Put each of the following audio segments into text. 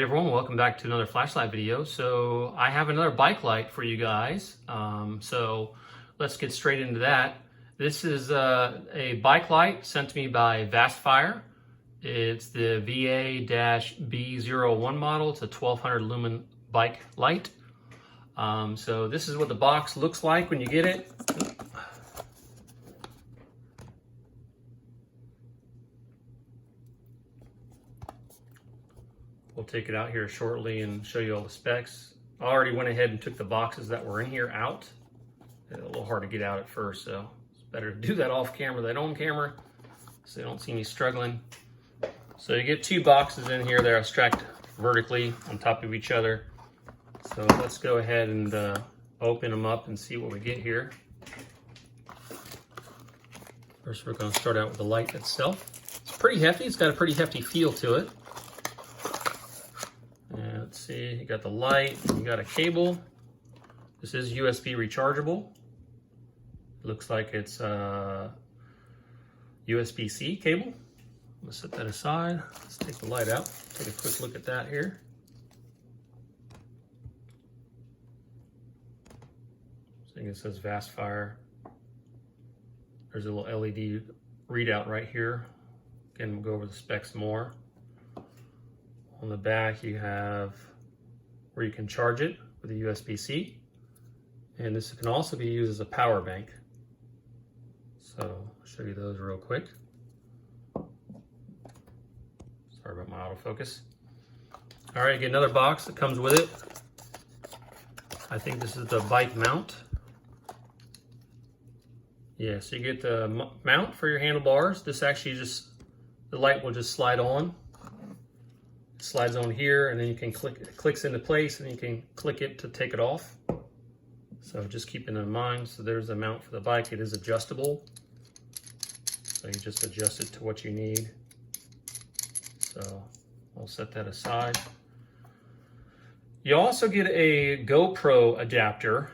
Alright everyone, welcome back to another flashlight video. So I have another bike light for you guys. So let's get straight into that. This is a bike light sent to me by Vastfire. It's the VA-B01 model. It's a 1200 lumen bike light. So this is what the box looks like when you get it. We'll take it out here shortly and show you all the specs. I already went ahead and took the boxes that were in here out. It's a little hard to get out at first, so it's better to do that off camera than on camera so you don't see me struggling. So you get two boxes in here. They're stacked vertically on top of each other. So let's go ahead and open them up and see what we get here. First, we're going to start out with the light itself. It's pretty hefty. It's got a pretty hefty feel to it. And let's see, you got the light, you got a cable. This is USB rechargeable. Looks like it's USB-C cable. I'm gonna set that aside. Let's take the light out. Take a quick look at that here. I think it says Vastfire. There's a little LED readout right here. Again, we'll go over the specs more. On the back, you have where you can charge it with a USB-C. And this can also be used as a power bank. So I'll show you those real quick. Sorry about my autofocus. All right, get another box that comes with it. I think this is the bike mount. Yeah, so you get the mount for your handlebars. This actually the light will just slide on. Slides on here, and then you can click, it clicks into place, and you can click it to take it off. So just keeping in mind. So there's the mount for the bike. It is adjustable, so you just adjust it to what you need. So I'll set that aside. You also get a GoPro adapter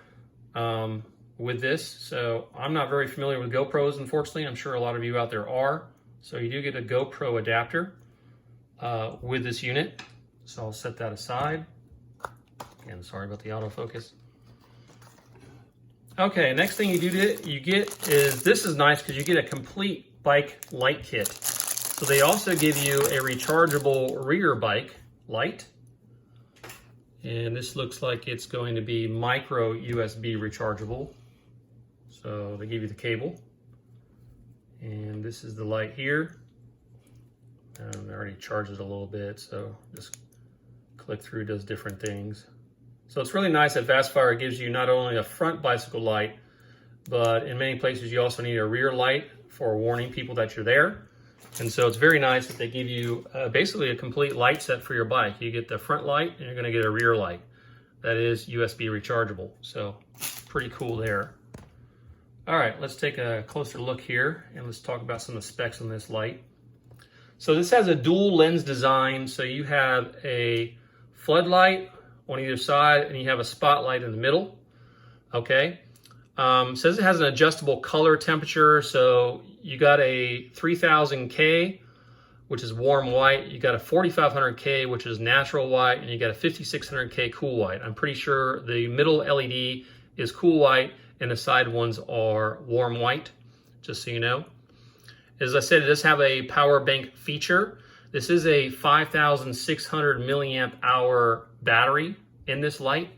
with this. So I'm not very familiar with GoPros, unfortunately. I'm sure a lot of you out there are. So you do get a GoPro adapter with this unit. So I'll set that aside. Again, sorry about the autofocus. Okay, next thing you get is, this is nice because you get a complete bike light kit. So they also give you a rechargeable rear bike light. And this looks like it's going to be micro USB rechargeable. So they give you the cable. And this is the light here. I already charged it a little bit, so just click through, does different things. So it's really nice that Vastfire gives you not only a front bicycle light, but in many places you also need a rear light for warning people that you're there. And so it's very nice that they give you basically a complete light set for your bike. You get the front light and you're gonna get a rear light. That is USB rechargeable, so pretty cool there. All right, let's take a closer look here and let's talk about some of the specs on this light. So this has a dual lens design. So you have a floodlight on either side and you have a spotlight in the middle. Okay. Says it has an adjustable color temperature. So you got a 3000K, which is warm white. You got a 4500K, which is natural white, and you got a 5600K cool white. I'm pretty sure the middle LED is cool white and the side ones are warm white, just so you know. As I said, it does have a power bank feature. This is a 5,600 milliamp hour battery in this light,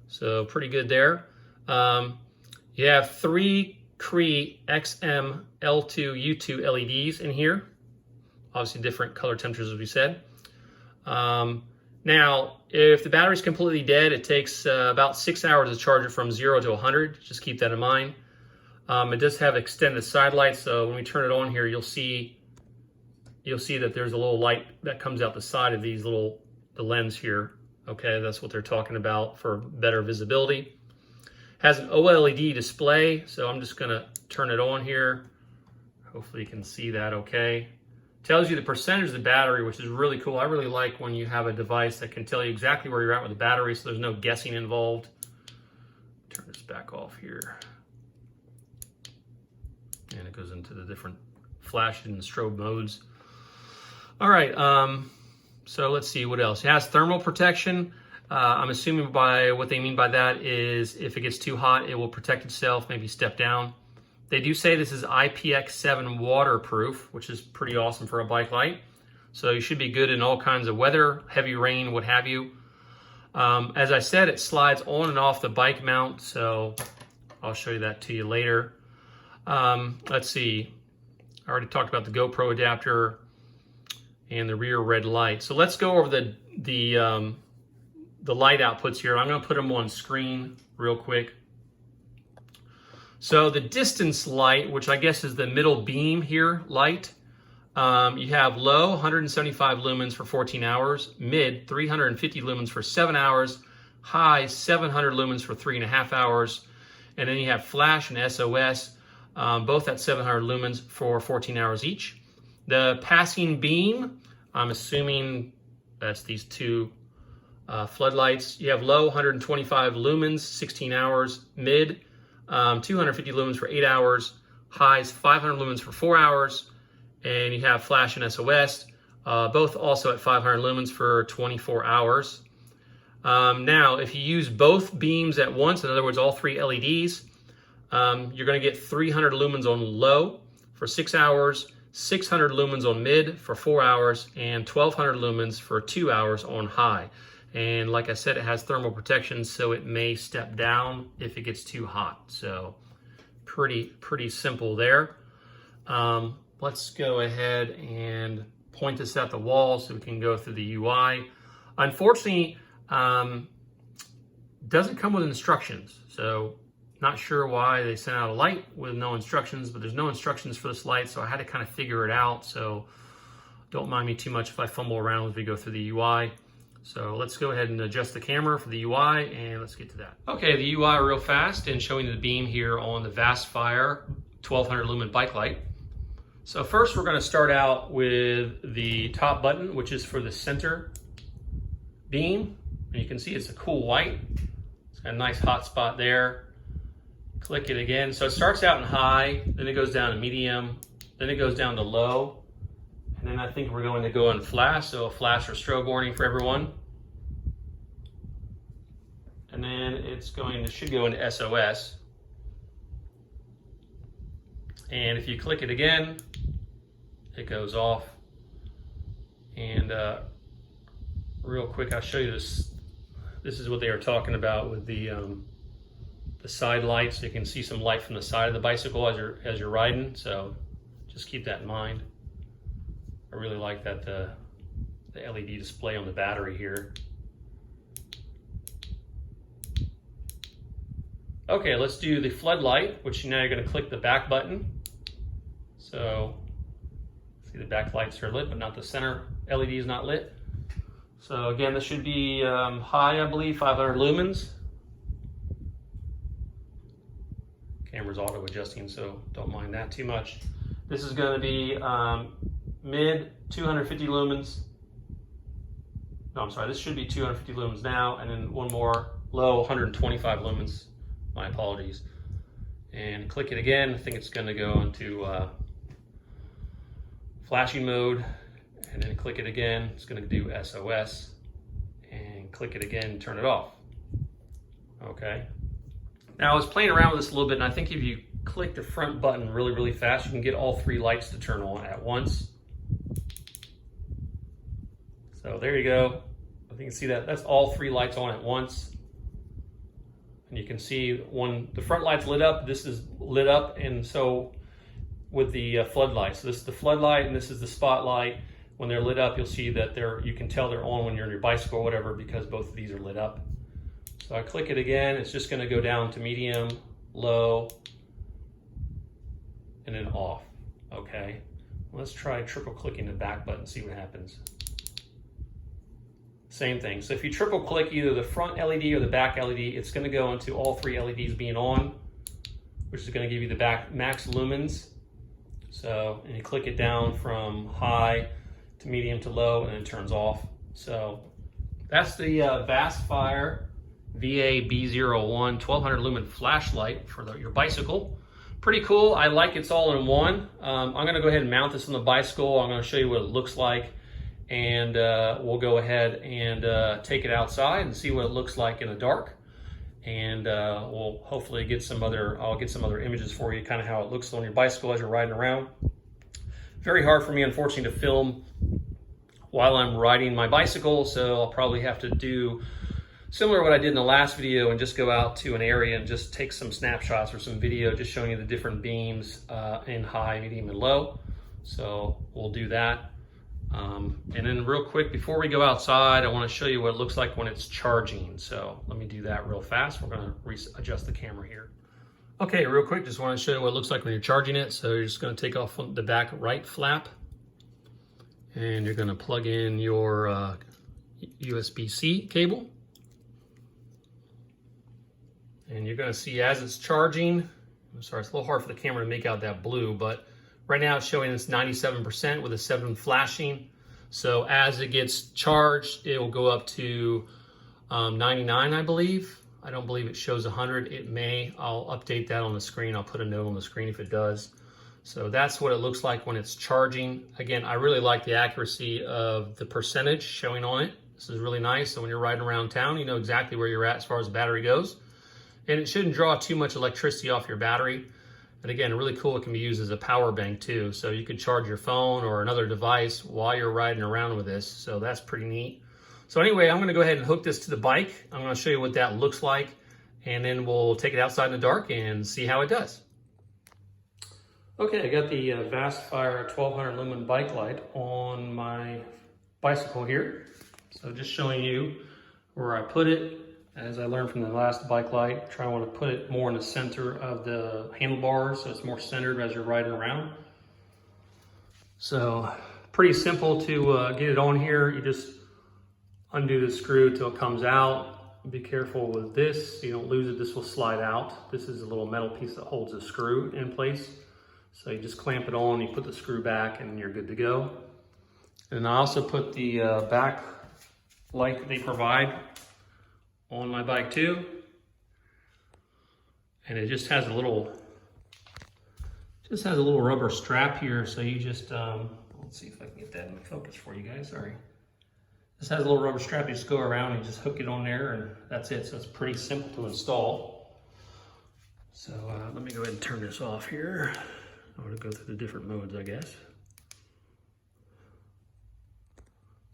so pretty good there. You have three CREE XM-L U2 LEDs in here. Obviously different color temperatures, as we said. Now, if the battery's completely dead, it takes about 6 hours to charge it from 0 to 100. Just keep that in mind. It does have extended side lights, so when we turn it on here, you'll see that there's a little light that comes out the side of these the lens here. Okay, that's what they're talking about for better visibility. Has an OLED display, so I'm just gonna turn it on here. Hopefully you can see that okay. Tells you the percentage of the battery, which is really cool. I really like when you have a device that can tell you exactly where you're at with the battery, so there's no guessing involved. Turn this back off here. And it goes into the different flash and strobe modes. All right, So let's see what else. It has thermal protection. I'm assuming by what they mean by that is if it gets too hot, it will protect itself, maybe step down. They do say this is IPX7 waterproof, which is pretty awesome for a bike light. So you should be good in all kinds of weather, heavy rain, what have you. As I said, it slides on and off the bike mount, so I'll show you that to you later. Let's see. I already talked about the GoPro adapter and the rear red light. So let's go over the light outputs here. I'm going to put them on screen real quick. So the distance light, which I guess is the middle beam here light, you have low 175 lumens for 14 hours, mid 350 lumens for 7 hours, high 700 lumens for 3.5 hours, and then you have flash and SOS, both at 700 lumens for 14 hours each. The passing beam, I'm assuming that's these two floodlights. You have low 125 lumens, 16 hours, mid 250 lumens for 8 hours, highs 500 lumens for 4 hours, and you have flash and SOS, both also at 500 lumens for 24 hours. Now, if you use both beams at once, in other words, all three LEDs, you're going to get 300 lumens on low for 6 hours, 600 lumens on mid for 4 hours, and 1200 lumens for 2 hours on high. And like I said, it has thermal protection, so it may step down if it gets too hot. So pretty simple there. Let's go ahead and point this at the wall so we can go through the UI. Unfortunately, doesn't come with instructions. So not sure why they sent out a light with no instructions, but there's no instructions for this light, so I had to kind of figure it out. So don't mind me too much if I fumble around as we go through the UI. So let's go ahead and adjust the camera for the UI, and let's get to that. Okay, the UI real fast and showing the beam here on the Vastfire 1200 lumen bike light. So first we're going to start out with the top button, which is for the center beam. And you can see it's a cool white. It's got a nice hot spot there. Click it again. So it starts out in high, then it goes down to medium, then it goes down to low. And then I think we're going to go in flash, so a flash or strobe warning for everyone. And then it should go into SOS. And if you click it again, it goes off. And real quick, I'll show you this. This is what they are talking about with the side lights. You can see some light from the side of the bicycle as you're riding. So just keep that in mind. I really like that the LED display on the battery here. Okay, let's do the floodlight, which now you're going to click the back button. So see the back lights are lit, but not the center LED is not lit. So again, this should be high, I believe, 500 lumens. Camera's auto adjusting, so don't mind that too much. This is going to be mid 250 lumens. No, I'm sorry, this should be 250 lumens now, and then one more low 125 lumens. My apologies. And click it again. I think it's going to go into flashing mode, and then click it again. It's going to do SOS, and click it again, turn it off. Okay. Now I was playing around with this a little bit, and I think if you click the front button really fast, you can get all three lights to turn on at once. So there you go. I think you can see that. That's all three lights on at once. And you can see when the front light's lit up, this is lit up, and so with the floodlights. So this is the floodlight and this is the spotlight. When they're lit up, you'll see that you can tell they're on when you're on your bicycle or whatever, because both of these are lit up. So I click it again, it's just going to go down to medium, low, and then off. Okay, let's try triple clicking the back button, see what happens. Same thing. So if you triple click either the front LED or the back LED, it's going to go into all three LEDs being on, which is going to give you the back max lumens. So, and you click it down from high to medium to low, and it turns off. So that's the Vastfire VA-B01 1200 lumen flashlight for your bicycle. Pretty cool. I like it's all in one. I'm going to go ahead and mount this on the bicycle. I'm going to show you what it looks like. and we'll go ahead and take it outside and see what it looks like in the dark. And we'll hopefully get some other, I'll get some other images for you, kind of how it looks on your bicycle as you're riding around. Very hard for me, unfortunately, to film while I'm riding my bicycle, so I'll probably have to do similar to what I did in the last video and just go out to an area and just take some snapshots or some video just showing you the different beams in high, medium, and low. So we'll do that. And then real quick, before we go outside, I want to show you what it looks like when it's charging. So let me do that real fast. We're going to adjust the camera here. Okay, real quick, just want to show you what it looks like when you're charging it. So you're just going to take off the back right flap, and you're going to plug in your USB-C cable. And you're going to see as it's charging, I'm sorry, it's a little hard for the camera to make out that blue, but right now it's showing it's 97% with a 7 flashing. So as it gets charged, it will go up to 99, I believe. I don't believe it shows 100. It may. I'll update that on the screen. I'll put a note on the screen if it does. So that's what it looks like when it's charging. Again, I really like the accuracy of the percentage showing on it. This is really nice. So when you're riding around town, you know exactly where you're at as far as the battery goes. And it shouldn't draw too much electricity off your battery. And again, really cool, it can be used as a power bank too. So you could charge your phone or another device while you're riding around with this. So that's pretty neat. So anyway, I'm gonna go ahead and hook this to the bike. I'm gonna show you what that looks like, and then we'll take it outside in the dark and see how it does. Okay, I got the Vastfire 1200 lumen bike light on my bicycle here. So just showing you where I put it. As I learned from the last bike light, I want to put it more in the center of the handlebars so it's more centered as you're riding around. So pretty simple to get it on here. You just undo the screw till it comes out. Be careful with this so you don't lose it. This will slide out. This is a little metal piece that holds the screw in place. So you just clamp it on, you put the screw back, and you're good to go. And I also put the back light that they provide on my bike too, and it just has a little rubber strap here. So you just let's see if I can get that in focus for you guys. Sorry, this has a little rubber strap. You just go around and just hook it on there, and that's it. So it's pretty simple to install. So let me go ahead and turn this off here. I'm going to go through the different modes, I guess.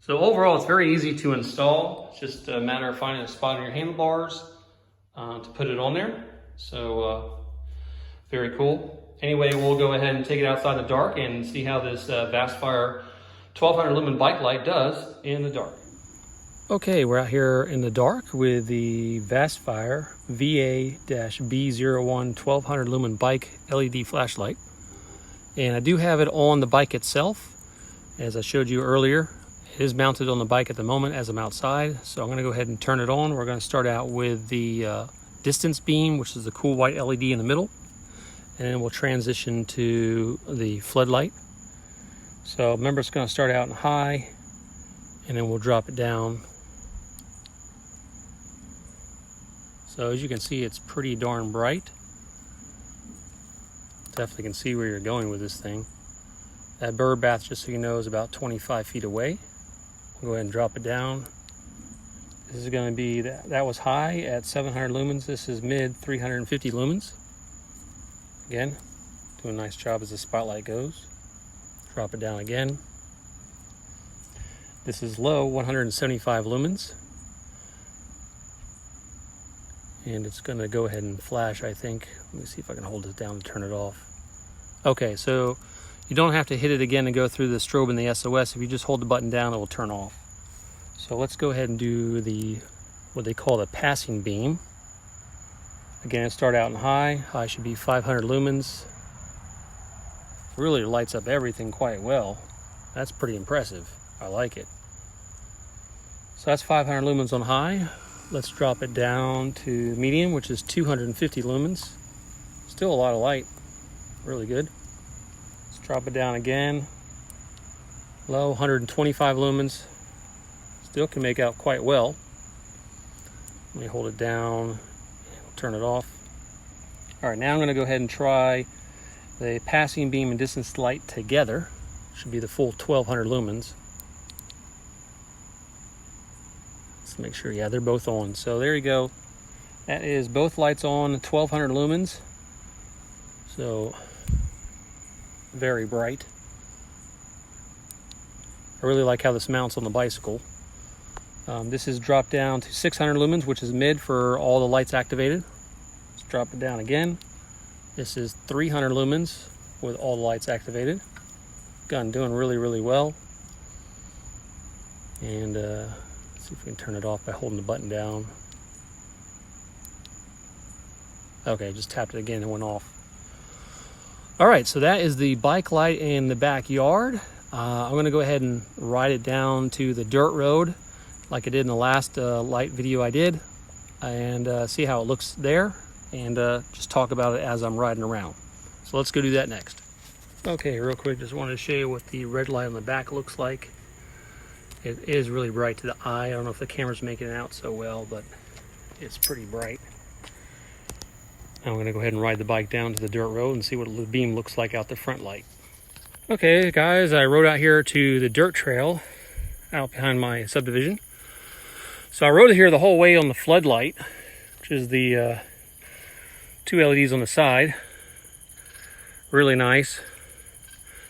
So overall, it's very easy to install. It's just a matter of finding a spot on your handlebars to put it on there. So very cool. Anyway, we'll go ahead and take it outside in the dark and see how this Vastfire 1200 lumen bike light does in the dark. Okay, we're out here in the dark with the Vastfire VA-B01 1200 lumen bike LED flashlight. And I do have it on the bike itself, as I showed you earlier. It is mounted on the bike at the moment as I'm outside, so I'm going to go ahead and turn it on. We're going to start out with the distance beam, which is the cool white LED in the middle, and then we'll transition to the floodlight. So remember, it's going to start out in high, and then we'll drop it down. So as you can see, it's pretty darn bright. Definitely can see where you're going with this thing. That bird bath, just so you know, is about 25 feet away. We'll go ahead and drop it down. This is going to be, that was high at 700 lumens. This is mid 350 lumens. Again, doing a nice job as the spotlight goes. Drop it down again. This is low 175 lumens. And it's going to go ahead and flash, I think. Let me see if I can hold it down and turn it off. Okay, so you don't have to hit it again and go through the strobe and the SOS. If you just hold the button down, it will turn off. So let's go ahead and do what they call the passing beam. Again, start out in high. High should be 500 lumens. Really lights up everything quite well. That's pretty impressive. I like it. So that's 500 lumens on high. Let's drop it down to medium, which is 250 lumens. Still a lot of light. Really good. Let's drop it down again. Low, 125 lumens. Still can make out quite well. Let me hold it down, turn it off. All right, now I'm going to go ahead and try the passing beam and distance light together. Should be the full 1200 lumens. Let's make sure. Yeah, they're both on. So there you go. That is both lights on, 1200 lumens. So very bright. I really like how this mounts on the bicycle. This is dropped down to 600 lumens, which is mid for all the lights activated. Let's drop it down again. This is 300 lumens with all the lights activated. Gun doing really, really well. And let's see if we can turn it off by holding the button down. Okay, just tapped it again and it went off. All right, so that is the bike light in the backyard. I'm gonna go ahead and ride it down to the dirt road like I did in the last light video I did, and see how it looks there, and just talk about it as I'm riding around. So let's go do that next. Okay, real quick, just wanted to show you what the red light on the back looks like. It is really bright to the eye. I don't know if the camera's making it out so well, but it's pretty bright. Now I'm gonna go ahead and ride the bike down to the dirt road and see what the beam looks like out the front light. Okay guys, I rode out here to the dirt trail out behind my subdivision. So I rode here the whole way on the floodlight, which is the 2 LEDs on the side. Really nice.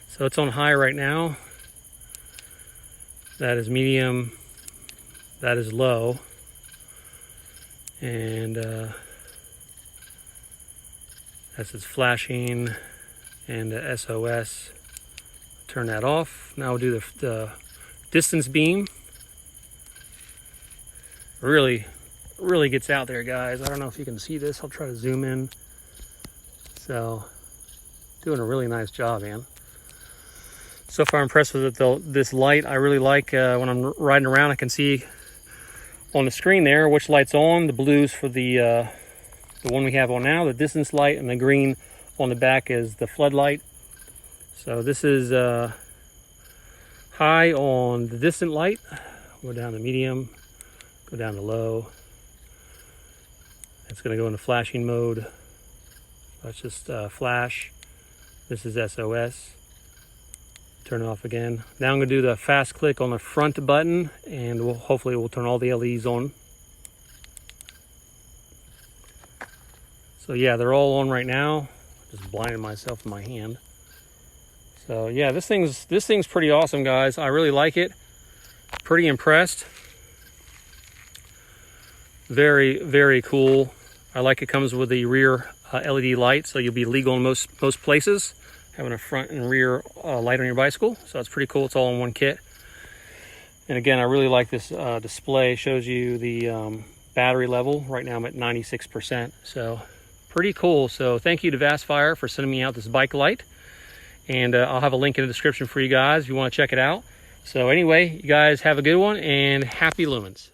So it's on high right now. That is medium. That is low. And that's its flashing and SOS. Turn that off. Now we'll do the distance beam. Really gets out there, guys. I don't know if you can see this. I'll try to zoom in. So, doing a really nice job, man. So far, I'm impressed with this light. I really like when I'm riding around, I can see on the screen there which light's on. The blue's for the one we have on now, the distance light, and the green on the back is the floodlight. So this is high on the distant light. Go down to medium, go down to low. It's going to go into flashing mode. That's just flash. This is SOS. Turn it off again. Now I'm going to do the fast click on the front button, and hopefully we'll turn all the LEDs on. So yeah, they're all on right now. Just blinding myself in my hand. So yeah, this thing's pretty awesome, guys. I really like it. Pretty impressed. Very, very cool. I like it comes with the rear LED light, so you'll be legal in most places, having a front and rear light on your bicycle. So it's pretty cool. It's all in one kit. And again, I really like this display. Shows you the battery level. Right now I'm at 96%. So pretty cool. So thank you to Vastfire for sending me out this bike light. And I'll have a link in the description for you guys if you want to check it out. So anyway, you guys have a good one, and happy lumens.